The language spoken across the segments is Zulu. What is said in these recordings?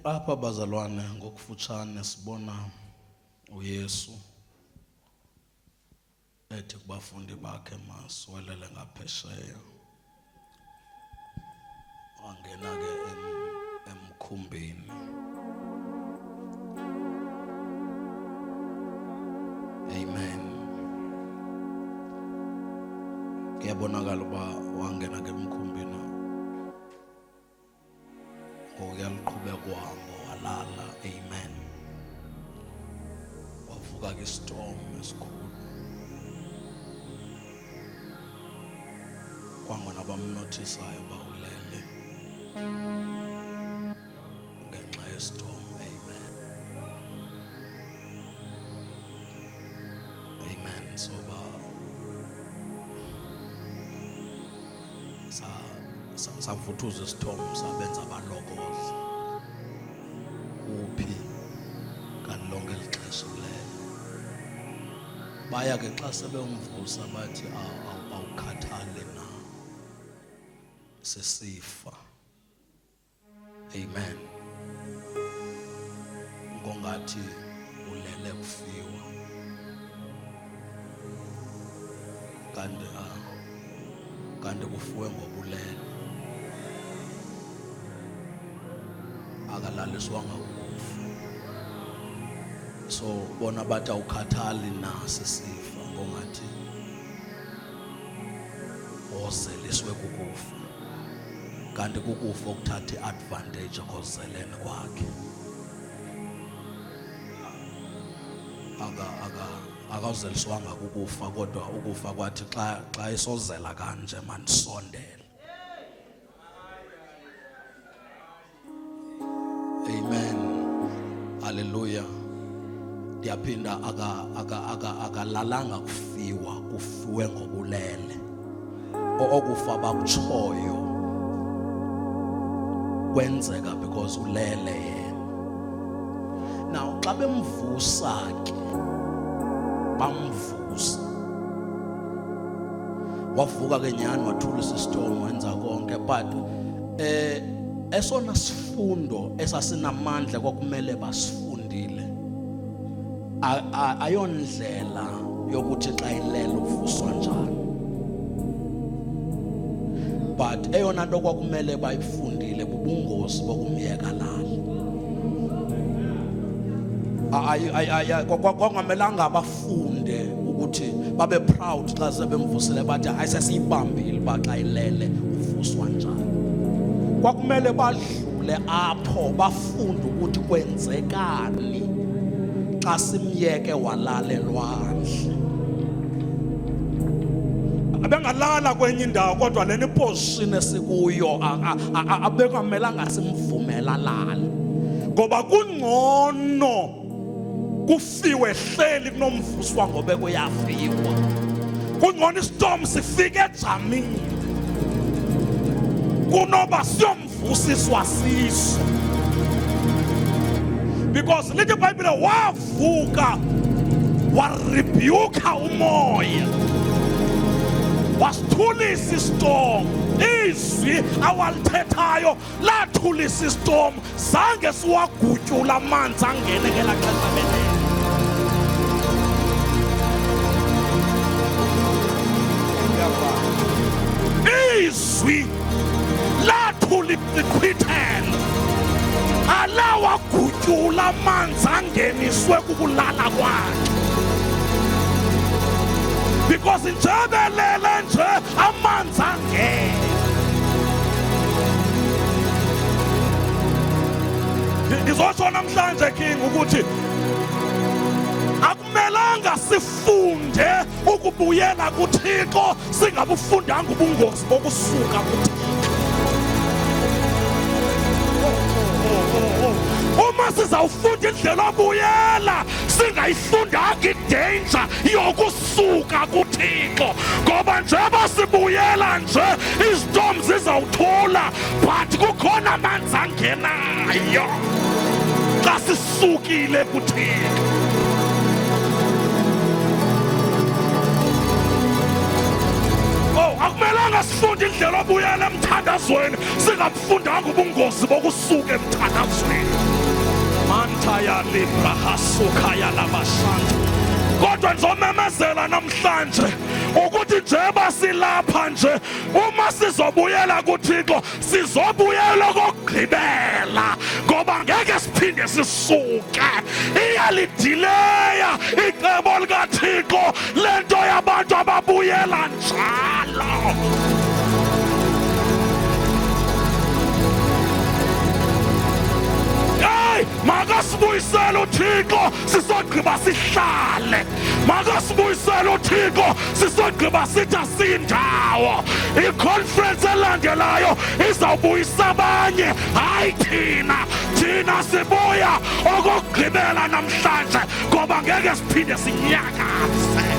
Apha bazalwane ngokufutshane sibona uYesu ethi kubafundi bakhe masiwelele ngaphesheya. Wangena ke emkhumbini. Amen. Kuyabonakala uba wangena ke emkhumbini. Ngokuyaluqhubeka uhambo walala. Amen. Wavuka ke istorm esikhulu. Kwangona bamnothisayo uba ulele ngenxa yestorm. Amen. Amen. So savuthuza istorm sabenza abalokozi uphi kanti lonke lixesha ulele. Baya ke xa sebemvusa bathi awukhathali na sesifa. Amen. Ngongathi ulele kufiwa kanti kufuwe ngobulele. Akalaliswanga ukufa. So bona bathi awukhathali na sesifa ngongathi ozeliswe kukufa, kanti kukufa okuthatha iadvantage kozelene kwakhe. Akawuzeliswanga kukufa, kodwa ukufa kwathi xa esozela kanje manisondele. Amen. Hallelujah. Ndiyaphinda akalalanga kufiwa, kufiwe ngobulele. Okufa bakutshoyo kwenzeka because ulele yena. Now xa bemvusa ke bamvusa, wavuka ke nyani wathulisa istorm wenza konke, but esona sifundo esasinamandla kwakumele basifundile ayondlela yokuthi xa ilele uvuswa njani, but eyona nto kwakumele bayifundile bubungozi bokumyeka lala. Kwakungamelanga bafunde ukuthi babe proud xa sebemvusile bathi ayisesiyibambile uba xa ilele uvuswa njani. Kwakumele badlule apho bafunde ukuthi kwenzekani xa simyeke walala elwandle. Abengalala kwenye indawo kodwa leni position esikuyo abekungamelanga simvumela lala, ngoba kungcono kufiwe hleli kunomvuswa ngobe kuyafiwa. Kungcono istorm sifike ejamini kunoba siyomvusiswa siso, because lithi iBhayibhile wavuka warebuka umoya wasithulisa istorm. Izwi awalithethayo lathulisa istorm, zange siwagutyula amanzi angene ngela xesha belele. Izwi lathulisa iqhwithelo, alawagutyula amanzi angeniswe kukulala kwakhe, because nje belele nje amanzi angene. Ndizotsho namhlanje King ukuthi akumelanga sifunde ukubuyela kuThixo singabufundanga ubungozi bokusuka kuThixo. Uma sizawufunda indlela obuyela singayifundanga idanger yokusuka kuThixo, ngoba njengoba sibuyela nje istorm zizawuthula, but kukhona amanzi angenayo xa sisukile kuThixo. Akumelanga Mangasifunda indlela obuyela emthandazweni singafundanga ubungozi bokusuka emthandazweni. Mantaya libra hasuka ya labashanta. Kodwa ngizomemezela namhlanje ukuthi njeba silapha nje uma sizobuyela kuThixo sizobuyela kokugqibela ngoba ngeke siphinde sisuke. Iyalidileya icebo likaThixo lento yabantu ababuyela njalo. Makasibuyisele uThixo sizogqiba sihlale. Makasibuyisele uThixo sizogqiba sithi asindawo. I-conference elandelayo izawubuyisa abanye, hayi thina. Thina sibuya okugqibela namhlanje ngoba ngeke siphinde sinyakaze.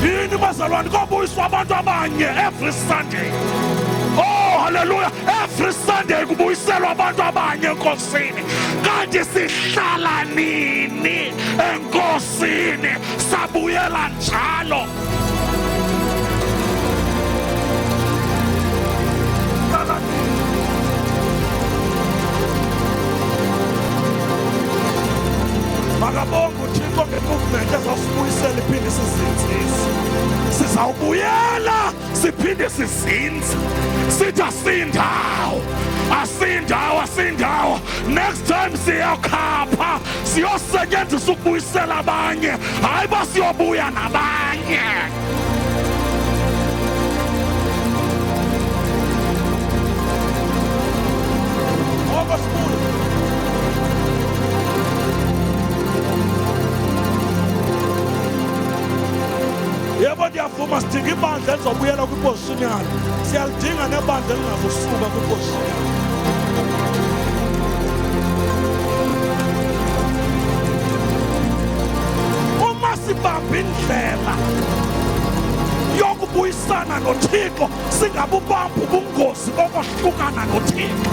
Yini bazalwane kobuyiswa abantu abanye every Sunday. Oh hallelujah, every Sunday kubuyiselwa abantu abanye enkosini. Kanti sihlala nini enkosini sabuyela njalo. Makabonga uThixo nge-movement ezasibuyisela iphinde sizinzise. Sizawubuyela siphinde sizinze. Sithi asindawo, asindawo, asindawo. Next time siyakhapha siyosetyenziswa ukubuyisela abanye, hayi basiyobuya nabanye. Yebo ndiyavuma sidinga ibandla elizobuyela kwiposition yalo. Siyalidinga nebandla elingazosuka kwiposition yalo. Uma sibambe indlela yokubuyisana noThixo singabubamba ubungozi bokuhlukana noThixo.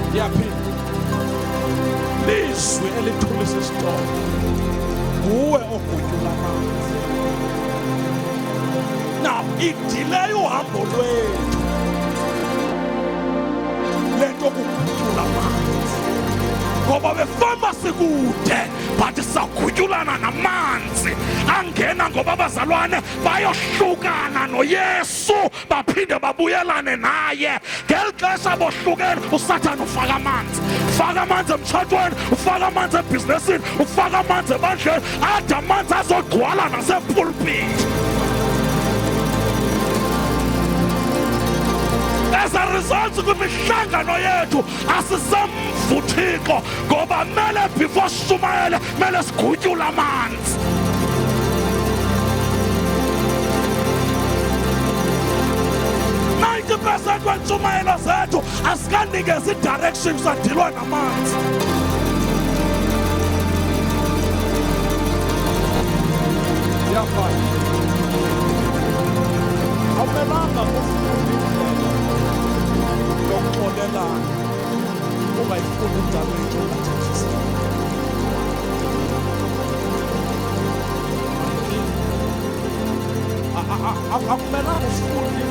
Yaphinda lizwi elithulisa isitolo nguwe ogutyula amanzi. Now idileyo uhambo lwethu lento kugutyula amanzi ngoba befama sikude but sagutyulana namanzi angena ngoba abazalwane bayohlukana noYesu baphinde babuyelane naye. Ngeli xesha bohlukene uSathane ufaka amanzi, ufaka amanzi emtshatweni, ufaka amanzi ebhizinesini, ufaka amanzi ebandleni, ade amanzi azogcwala nasepulpit. As a result kwimihlangano yethu asisamvuthixo ngoba mele before sishumayele mele sigutyula amanzi. Percent wentshumayelo zethu asikanikezi direction sadilwa namanzi. Yafana awumelanga yokuxolelana ungayifuni udamage ongathethisa. Akumelanga ufunde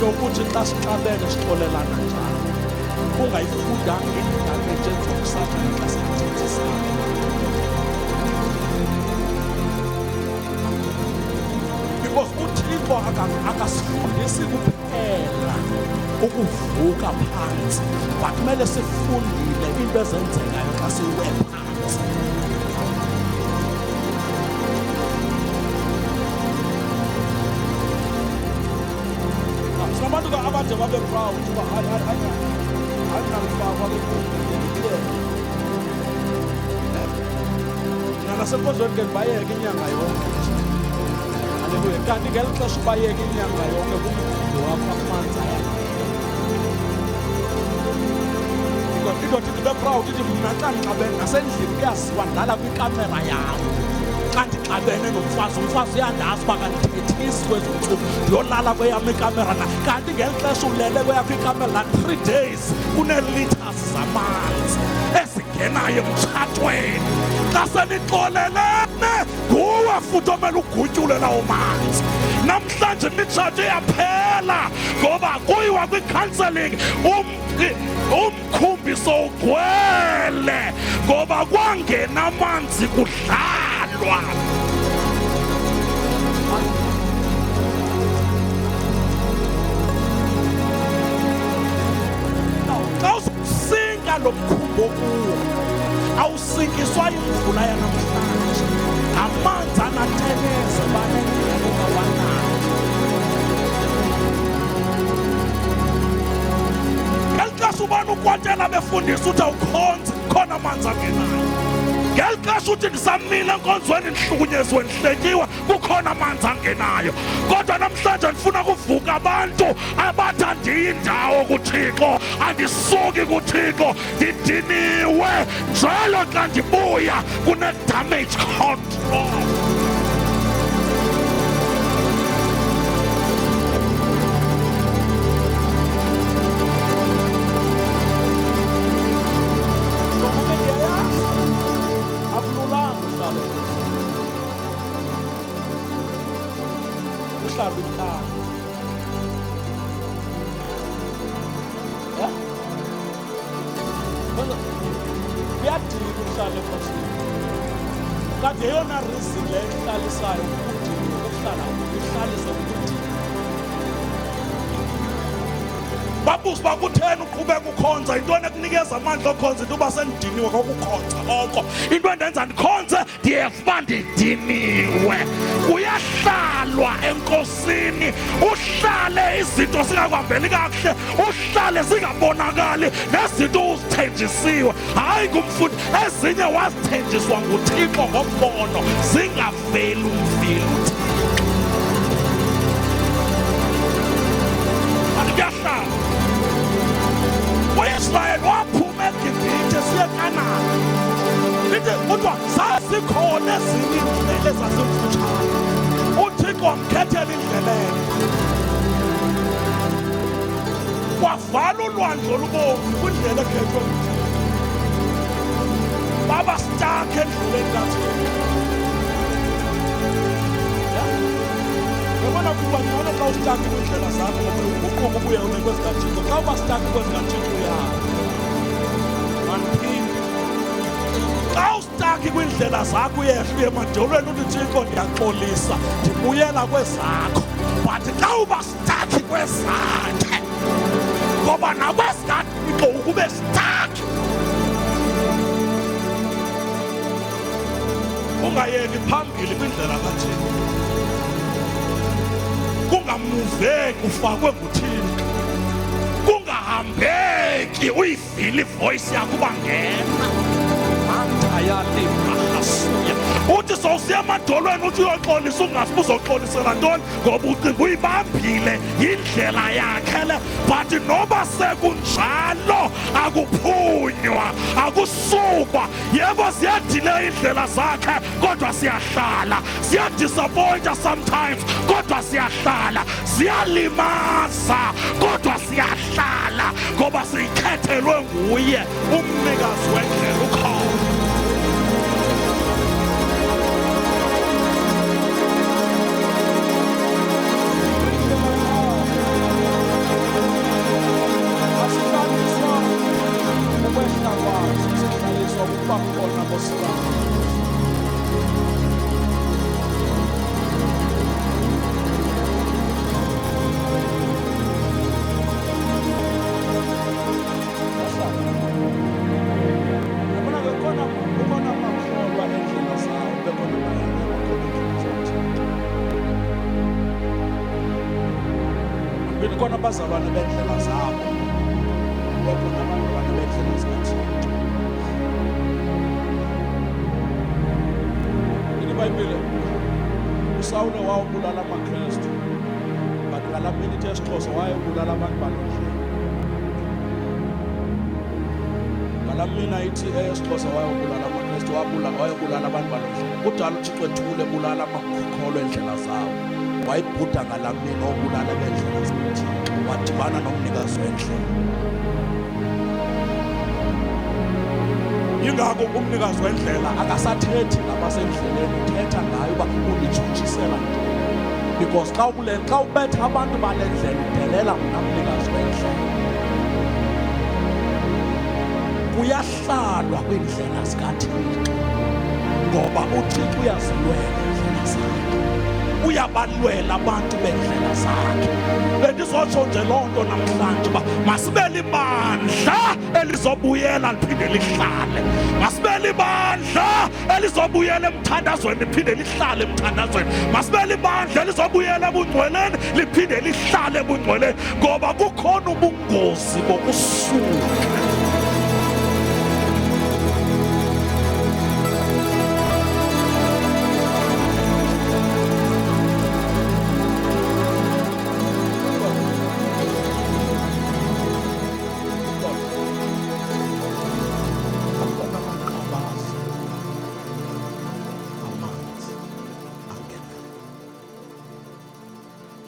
yokuthi xa sixabene sixolelana njalo ungayifundanga idamage enzokusathana xa sithethisa. Because uThixo akasifundisi kuphela ukuvuka phansi, but kumele sifundile into ezenzekayo xa siwe phansi. Abantu abade babe proud uba ayinalifakwa bekhulu nasekozweni ke bayeke inyanga yonke. Haleluya. Kanti ngeli xesha ubayeke inyanga yonke kumgudu wakho amanzi ayakho. Indoda ithi be proud ithi mna xa ndixabene nasendlini kuyaziwa ndala kwikamera yam. xa ndixabene nomfazi, umfazi uyandazi uba kandithethisi kwezi ntsuku, ndiyolala kweyam ikamera na. Kanti ngeli xesha ulele kweyakho ikamera na 3 days kunee-liters zamanzi ezingenayo emtshatweni. Xa senixolelene nguwe futhi omele ugutyule lawo manzi. Namhlanje imitshato iyaphela ngoba kuyiwa kwi-counselling umkhumbiso ugcwele ngoba kwangena amanzi kudlalwa. Xa usinka lo mkhumbo kuwo awusinkiswa yimvula yanamhlanje, amanzi anateneza banengelo kawanayo. Ngeli xesha ubani ukwatela befundisa uthi awukhonzi khona amanzi angenayo. Ngeli xesha uthi ndisamile enkonzweni ndihlukunyeziwe ndihletyiwe kukhona amanzi angenayo. Kodwa namhlanje ndifuna kuvuka abantu abathi andiyindawo kuThixo, andisuki kuThixo, ndidiniwe. Njalo xa ndibuya kune-damage control. Uhlala ikhaya. Ya? Kuyadinga ukuhlala ekhosini. Kanti yeyona reason le ihlalisayo ukudinga ukuhlala ihlalise ukudinga. Babuze uba kutheni uqhubeka ukhonza, yintoni ekunikeza amandla okhonza, into uba sendidiniwe kokukhonza oko. Into endenza ndikhonze ndiyeva uba ndidiniwe. Kuyahlalwa enkosini, uhlale izinto zingakuhambeli kakuhle, uhlale zingabonakali nezinto uzithenjisiwe. Hayi ngumfundi, ezinye wazithenjiswa nguThixo ngombono, zingaveli umveli uThixo. Kuyahlala. U-Israyeli waphuma eGibhithe siye eKhanani. Lithi kuthiwa zazikhona ezinye iindlela ezazimfutshane. uThixo wamkhethela indlela enye. Wavala ulwandle olubomvu kwindlela ekhethwe nguThixo. Baba stuck endleleni kaThixo. Yabona kuba ngcono xa ustuck kwindlela zakho ngoba uquka ubuye ube kwezikaThixo. Xa uba stuck kwezikaThixo uyayo. Mandiphinde. Xa ustuck kwindlela zakho uyehla uye emadolweni uthi Thixo ndiyaxolisa ndibuyela kwezakho. But xa uba stuck kwezakhe ngoba nakwezikaThixo ukube stuck. Ungayeki phambili kwindlela kaThixo. Kungamuveki ufakwe nguThixo. Kungahambeki uyivile ivoice yakho uba ngena. Uthi sowusiya emadolweni uthi uyoxolisa ungasibi uzoxolisela ntoni ngoba ucinga uyibambile yindlela yakhe le. But noba sekunjalo akuphunywa, akusukwa. Yebo ziyadileya indlela zakhe kodwa siyahlala. Ziyadisappointa sometimes kodwa siyahlala. Ziyalimaza kodwa siyahlala ngoba siyikhethelwe nguye umnikazi wendlela ukhona. Khona abazalwane bendlela zabo, bekhona abantwana bendlela zikaThixo. iBhayibhile uSawule wawubulala amaKristu, but ngalaa mini ithi esiXhosa wayebulala abantu balendlela. Ngalaa mina ithi esiXhosa wayebulala amaKristu. uJesu wayebulala abantu balendlela. Kudala uThixo ethule ebulala amakholo endlela zawo. Wayibhuda ngalamini obulala bendlela zethixo. Wadibana nomnikazi wendlela. Ingakho umnikazi wendlela akasathethi nabasendleleni, uthetha ngayo uba unditshutshisela nje. Because xa ubetha abantu balendlela udelela mna mnikazi wendlela. Kuyahlalwa kwiindlela zikaThixo ngoba uThixo uyazilwela iindlela zakhe, uyabalwela abantu beendlela zakhe. Bendizotsho nje loo nto namhlanje uba masibe libandla elizobuyela liphinde lihlale, masibe libandla elizobuyela emthandazweni liphinde lihlale emthandazweni, masibe libandla elizobuyela ebungcweleni liphinde lihlale ebungcweleni, ngoba kukhona ubungozi bokusuka.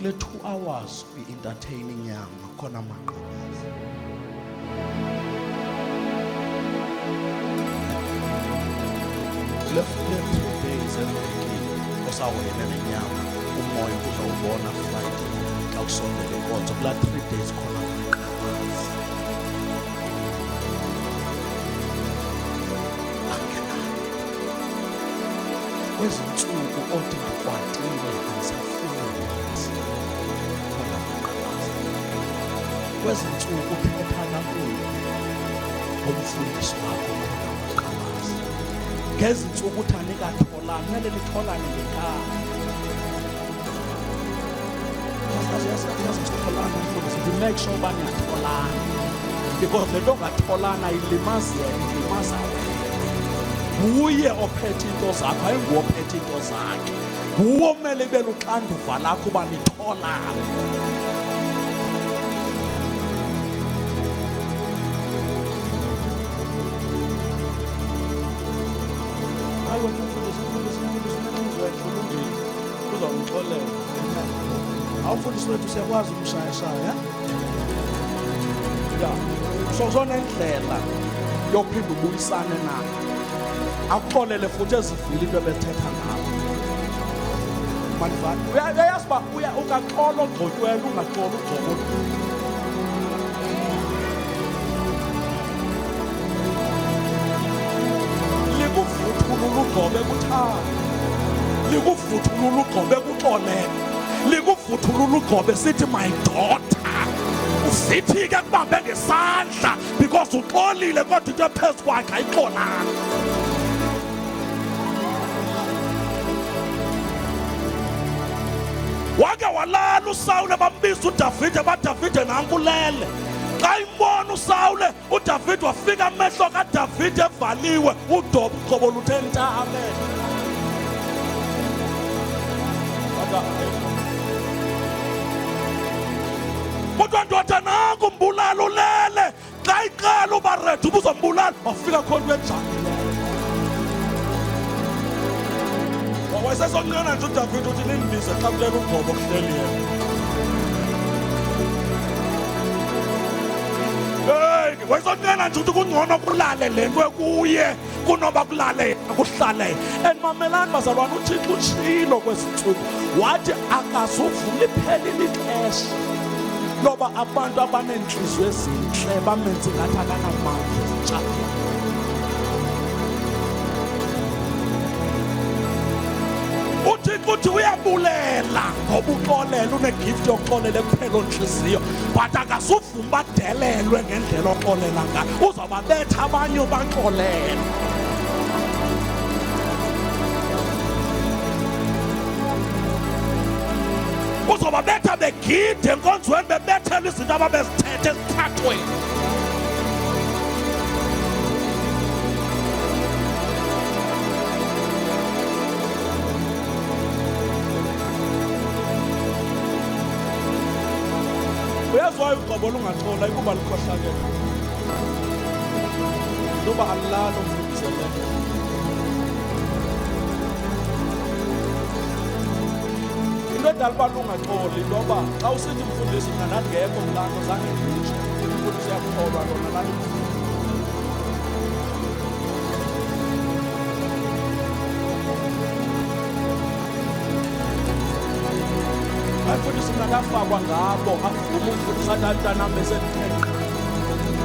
Le 2 hours kwi-entertaining yam khona amaqhabaza. Le 3 days evekini osawena nenyama umoya uzawubona Friday xa usondele inkonzo. Kula 3 days khona amaqhabaza. Kwezi ntsuku othi ndikwatile andisafuni khona amaqhabaza. Kwezi ntsuku uthetha kakubi ngomfundisi wakho khona amaqhabaza. Ngezi ntsuku uthi anikatholani, kumele nitholane ngekhaya. Yasitholana mfundisi, make sure uba niyatholana, because le nto ngatholana ilimaza wena. Nguye ophethe into zakho, ayinguwe ophethe into zakhe. Nguwe omele ibe luxanduva lakho uba nitholane. Hayi wena mfundisi unenhliziyo enhle uzawumxolela. Awumfundisi wethu siyakwazi umshaya. Ya, sonendlela yophinda ubuyisane naye. Akuxolele futhi ezivile into ebethetha ngayo. Manifani uyayazi uba ungaxola ogxotywele, ungaxola ugxobo. Likuvuthulula ugxobe kuthanda, likuvuthulula ugxobe kuxolele, likuvuthulula ugxobe sithi my daughter. Usithi ke kubambe ngesandla because uxolile kodwa into ephezu kwakhe ayixolanga. Wake walala uSawule bambiza uDavide, baDavide nankulele. Xa imbona uSawule, uDavide wafika amehlo kaDavide evaliwe, udobo uqobo luthe nta amehlo. Kodwa ndoda nangu umbulala ulele. Xa iqala uba ready ubuzombulala, wafika khona kwenjani. Wayesesonqena nje uDavide uthi nimbize xa kulele ugqobo kuhleli yena. Wayesonqena nje uthi kungcono kulale le nto ekuye kunoba kulale kuhlale. And mamelani bazalwane, uThixo utshilo kwezi ntsuku wathi akazuvula iphelile ixesha loba abantu abaneentliziyo ezintle bamenze ngathi akanamandla ezitshatini. uThixo uthi uyabulela ngoba uxolele, unegift yokuxolela kuphela ontliziyo, but akazuvuma badelelwe ngendlela oxolela ngayo. Uzawubabetha abanye ubaxolele. Uzawubabetha begide enkonzweni bebethela izinto ababezithethe esithathweni. Uyazwayo ugqobo lungaxola ikuba lukhohlakele. Loba alilalo mfundisele. into edala uba lungaxoli into yoba xa usithi mfundisi mna ndandingekho kulaa nto zange nditsho umfundisi uyakholwa lona laa abafundisi mna ndafakwa ngabo avuma umfundisi athi mntanam besendithetha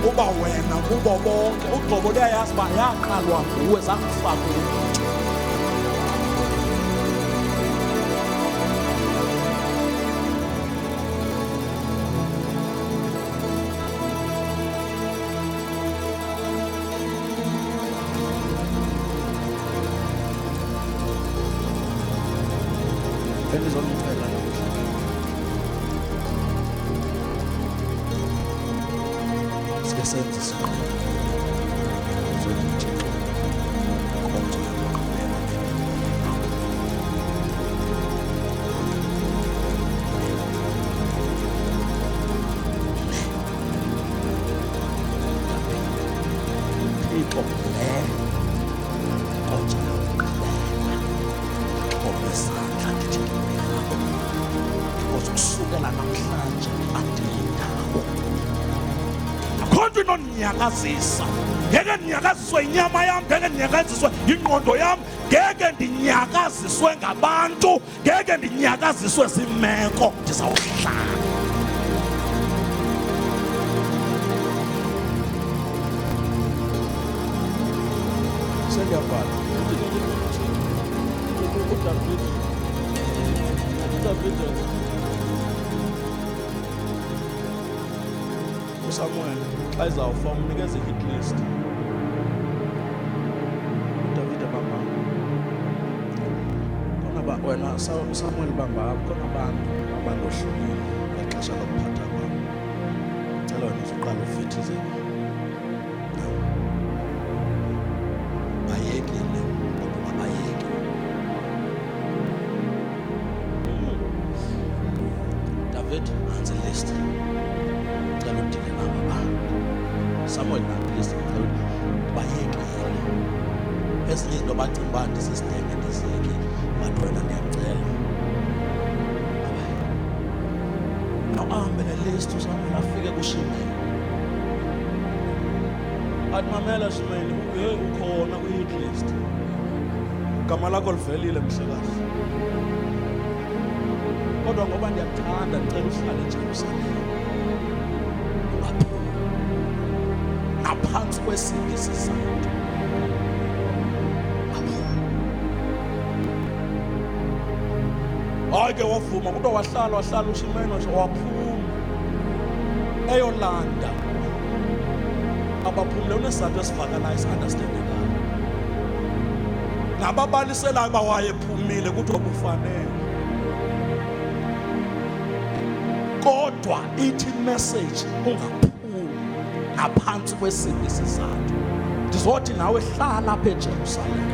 uba wena kubo bonke ugxobo luyayazi uba yaqalwa nguwe zakufakwe endizomcela sike senze isinqumo sokuthi uThixo konke uyoqhubeka Thixo le konke obesandla ndithi kusukela namhlanje andiyindawo akho nto inonyakazisa ngeke ndinyakaziswe inyama yam ngeke ndinyakaziswe ingqondo yam ngeke ndinyakaziswe ngabantu ngeke ndinyakaziswe zimeko ndizawuhlala sendiyabhala uDavid uSamuel xa izawufa umnikeze i-hit list uDavid bamba khona wena uSamuel bamba khona abantu abalohlukile ngexesha lokuphatha kwabo cela wena uzuqala ufithize bayekile kodwa bayeke David nansi list cela udile nabo abantu Samuel nansi list bayekile ezinye izinto bacinga uba ndisisitenge ndiziyekile but wena ndiyacela ahambe ne-list uSamuel afike kuShimei athi mamela Shimei ukhona kwi-hit list igama lakho livelile mhlekazi kodwa ngoba ndiyakuthanda ndicela uhlale eJerusalem ungaphumi ngaphansi kwesiphi isizathu hayi ke wavuma kodwa wahlala uShimei waphuma eyolanda abaphumle unesizathu esivakalayo esi-understandekayo nababaliselayo uba wayephumile kuthiwa bufanele kodwa ithi message ungaphumi ngaphansi kwesiphi isizathu ndizothi nawe hlala apha eJerusalem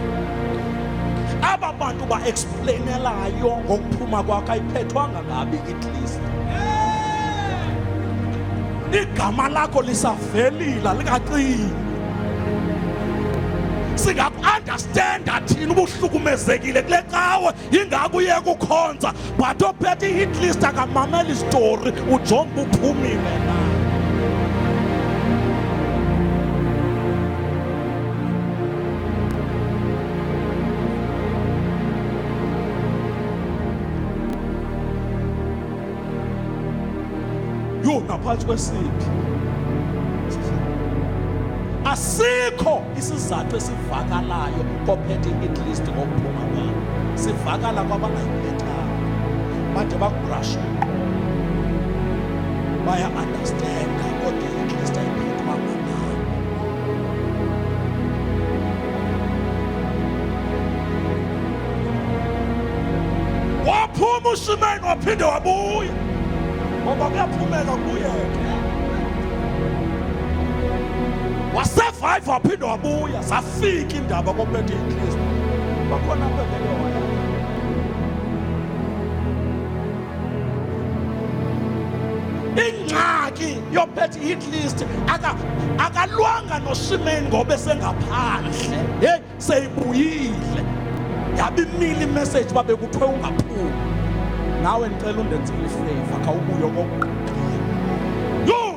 aba bantu ba-explainelayo ngokuphuma kwakho ayiphethwanga ngabi i-list igama lakho lisavelila lingaqini singaku-understanda thina ubuhlukumezekile kule cawe yingako uyeka ukhonza but ophethe i-hit list akamamela isitori ujonge uphumile na ngaphansi kwesiphi asikho isizathu esivakalayo kophethe i-hit list ngokuphuma kwabo sivakala kwabangayiphethanga bade bakurasha baya-understanda kodwa i-hit list ayiphethwanga nayo waphuma uShimei waphinde wabuya ngoba kuyaphumeka kuye wasevive waphinde wabuya zafika indaba kophethe i-hit bakhona aphelele waya ingxaki yophethe i-hit list akalwanga noShimei ngoba esengaphandle seyibuyile yabe imile imessage babekuthiwe ungaphumi nawe ndicela undenzele ifavor khawubuye okokugqibela.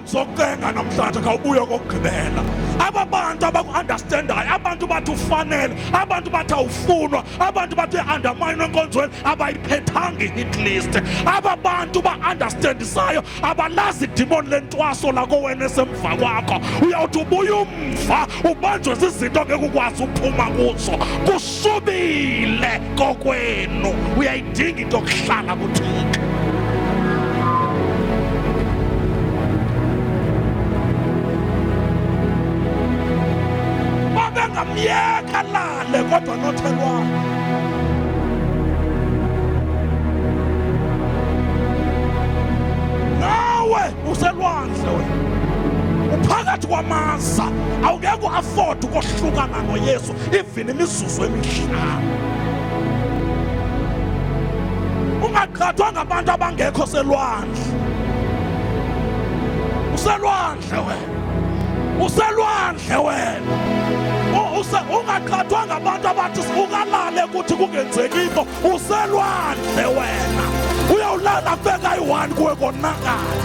Ngizokenga namhlanje khawubuye kokugqibela. Aba bantu abaku-understandayo, abantu bathi ufanele, abantu bathi awufunwa, abantu bathi uya-undermine enkonzweni, abayiphethanga i-hit list. Aba bantu ba-understandisayo abalazi idimoni lentwaso lako wena esemva kwakho. Uyawuthi ubuye umva ubanjwe zizinto ngeke ukwazi uphuma kuzo. Kusubile kokwenu, uyayidinga into yokuhlala kuThixo. Myeka lale kodwa nothelwa. Nawe uselwandle wena, uphakathi kwamaza, awungeke uafford ukohlukana noYesu even imizuzu emihlanu. Ungaqhathwa ngabantu abangekho selwandle. Uselwandle wena, uselwandle wena. Ungaqhathwa ngabantu abathi ungalale ukuthi kungenzeki into. Uselwandle wena, uyawulala feka i-1 kuwe konakala.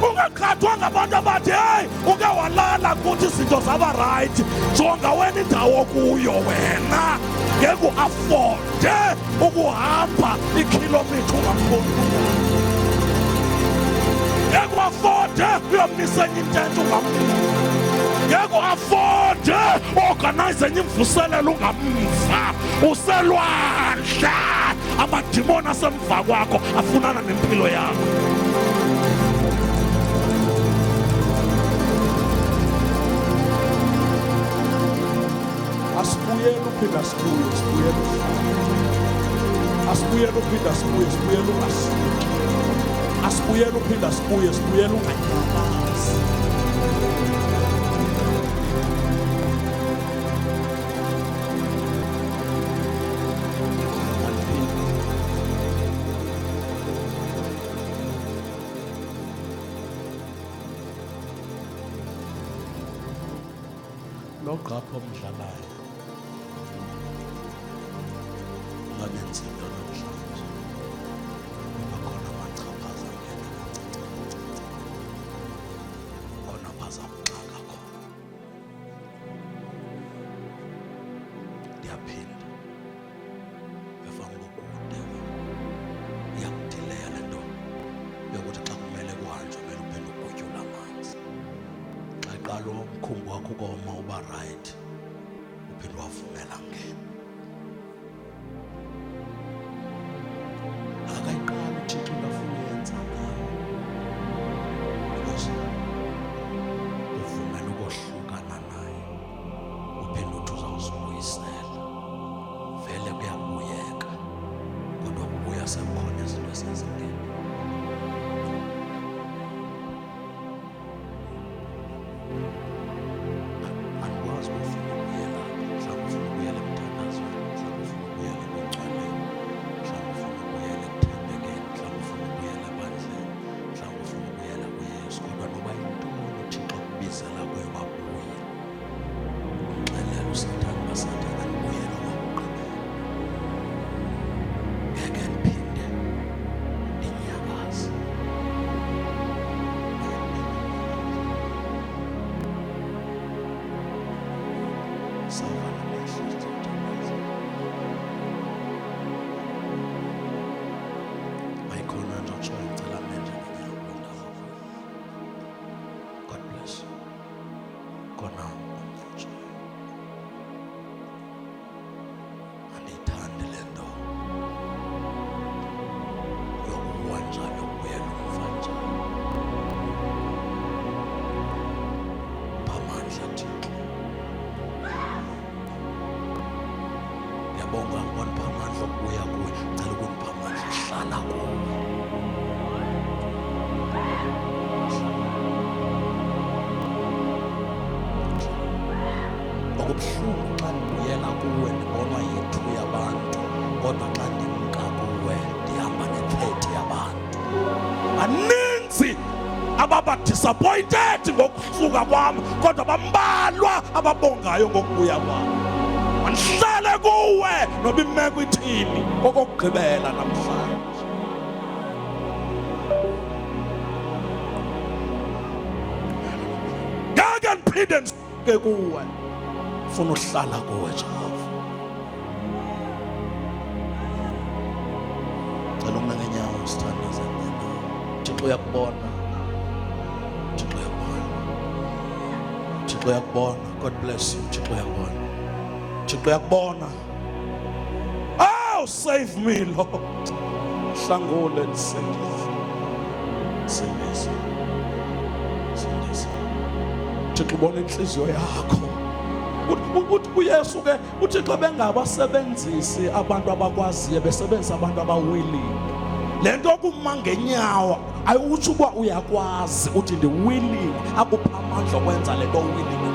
Ungaqhathwa ngabantu abathi hey uke walala ukuthi izinto zaba right. Jonga wena indawo kuyo wena, ngeke uafforde ukuhamba ikhilomitha ungamphongo. Ngeke uafforde uyomisa enye intente ungamva. Ngeke uafforde organize enye imvuselelo ungamva. Uselwandle, amadimoni asemva kwakho afunana nempilo yakho. Asibuyele uphinda sibuye, sibuyele uhlala. Asibuyele uphinda sibuye, sibuyele ungasiki. Asibuyele uphinda sibuye, sibuyele unganyamazi. Lo qapho omdlalayo unganenzi into namhlanje. Bakhona amachaphaza ngena khona bazamxaka khona. Ndiyaphinda befanga ukude iyakudileya le nto yokuthi xa kumele kuhanjwe kumele uphinde ugutyule amanzi. Xa iqala umkhumbi wakho ukoma uba right uphinde wavumela ngena. Akayiqali uThixo afuna uyenza ngayo because uvumela ukohlukana naye uphinde uthi uzawuzibuyisela. Vele kuyabuyeka kodwa kubuya sekukhona izinto esezingena. Andikwazi ukufuna ukubuyela, mhlawumbe ufuna ukubuyela emthandazweni, mhlawumbe ufuna ukubuyela ekugcwaleni, mhlawumbe ufuna ukubuyela ekuthembekeni, mhlawumbe ufuna ukubuyela ebandleni, mhlawumbe ufuna ukubuyela kuYesu. Kodwa noba yintoni uThixo akubizela kuyo wabuya, umxelela uSathane baSathane andibuyele okokugqibela. Ngeke ndiphinde ndinyakaze. Salva la message to the Ayikona nje otsho ngicela manje ngiyakulonda kakhulu. God bless you. Kona umvutsho. Andiyithandi le nto yokuwa njalo ukubuyela umva njalo. Phamandla Thixo. Ngiyabonga ngonipha amandla okubuya kuwe, ngicela ukunipha amandla hlala kuwe. Okubuhlungu xa ndibuyela kuwe ndibonwa yethu yabantu, kodwa xa ndimka kuwe ndihamba ne-30 yabantu. Baninzi ababa disappointed ngokuhluka kwam, kodwa bambalwa ababongayo ngokubuya kwam. mandihlale kuwe noba imeko ithini okokugqibela namhlanje. Ngeke ndiphinde ndisuke kuwe, ufuna uhlala kuwe Jehova. Cela uma ngenyawo sithandaze mina. Thixo uyakubona, Thixo uyakubona, Thixo uyakubona. God bless you. Thixo uyakubona, Thixo uyakubona. Oh, save me Lord. Hlangule ndisindise, sindise, sindise. Thixo ubona inhliziyo yakho. uYesu ke uthi xa bengabasebenzisi abantu abakwaziyo besebenzisa abantu abawilling. Lento okuma ngenyawo ayukuthi uba uyakwazi uthi ndi willing akupha amandla okwenza lento willing.